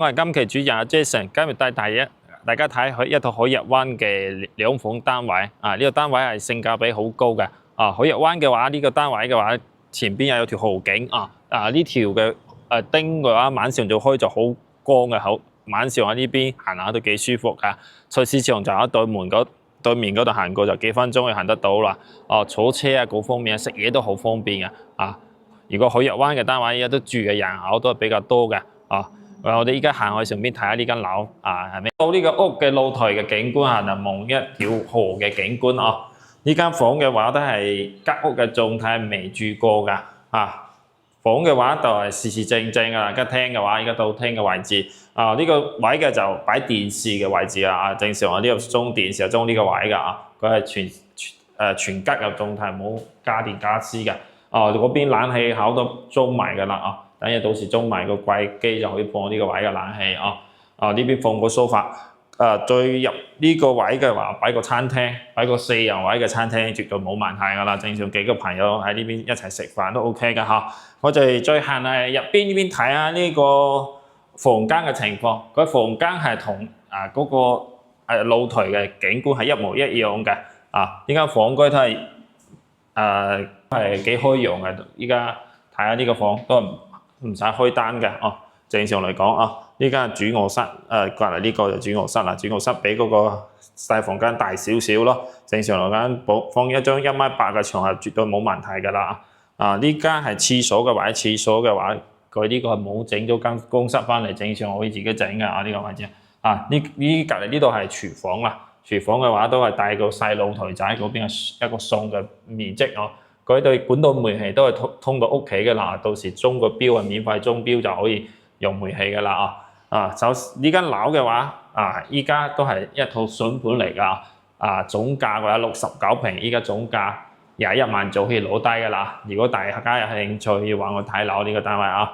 我係今期主人阿 Jason，今日帶大家睇一套海逸灣嘅兩房單位啊！呢個單位係性價比好高嘅啊！海逸灣嘅話，呢個單位嘅話，前邊又有條河景啊！呢條嘅燈嘅話，晚上就開就好光嘅，好晚上喺呢邊行下都幾舒服噶。菜市場就喺對面嗰度行過就幾分鐘就行得到啦。哦，坐車啊，各方面食嘢都好方便嘅啊！如果海逸灣嘅單位，而家都住嘅人口都係比較多嘅啊。我哋依家行去上邊睇下呢間樓啊，係咪？到呢個屋嘅露台嘅景觀係就望一條河嘅景觀啊。呢間房嘅話都係吉屋嘅狀態，未住過㗎啊。房嘅話就係四正㗎啦，吉廳嘅話依家到廳嘅位置啊，呢個位嘅就擺電視嘅位置啊。正常我呢度裝電視就裝呢個位㗎啊，佢係全吉嘅狀態，冇家電家私嘅。哦，嗰邊冷氣口都裝埋㗎啦啊！等陣到時裝埋個櫃機就可以放呢個位嘅冷氣啊！呢邊放個梳化，再入呢個位嘅話，擺個餐廳，擺個4人位嘅餐廳，絕對冇問題㗎啦。正常幾個朋友喺呢邊一齊食飯都 OK 㗎嚇。我哋再行係入邊呢邊睇下呢個房間嘅情況。佢房間係同嗰個露台嘅景觀係一模一樣嘅啊！呢間房居都係係幾開揚嘅，依家睇下呢個房都唔使開單嘅哦。正常嚟講啊，呢間係主臥室，隔離呢個就主臥室啦。主臥室比嗰個細房間大少少咯。正常嚟講，放一張1.8米嘅床係絕對冇問題㗎啦。呢間係廁所嘅位，廁所嘅話，佢呢個係冇整咗間公室翻嚟，正常可以自己整嘅啊。呢個位置呢隔離呢度係廚房啦。廚房嘅話都係帶個細露台仔，嗰邊係一個餸嘅面積哦。佢對管道煤氣都係通到屋企嘅啦，到時中個標免費中標就可以用煤氣嘅啦啊！呢間樓嘅話依家都係一套筍盤嚟㗎總價嘅話69平，依家總價21萬就可以攞低㗎啦。如果大家有興趣要揾我睇樓呢個單位啊！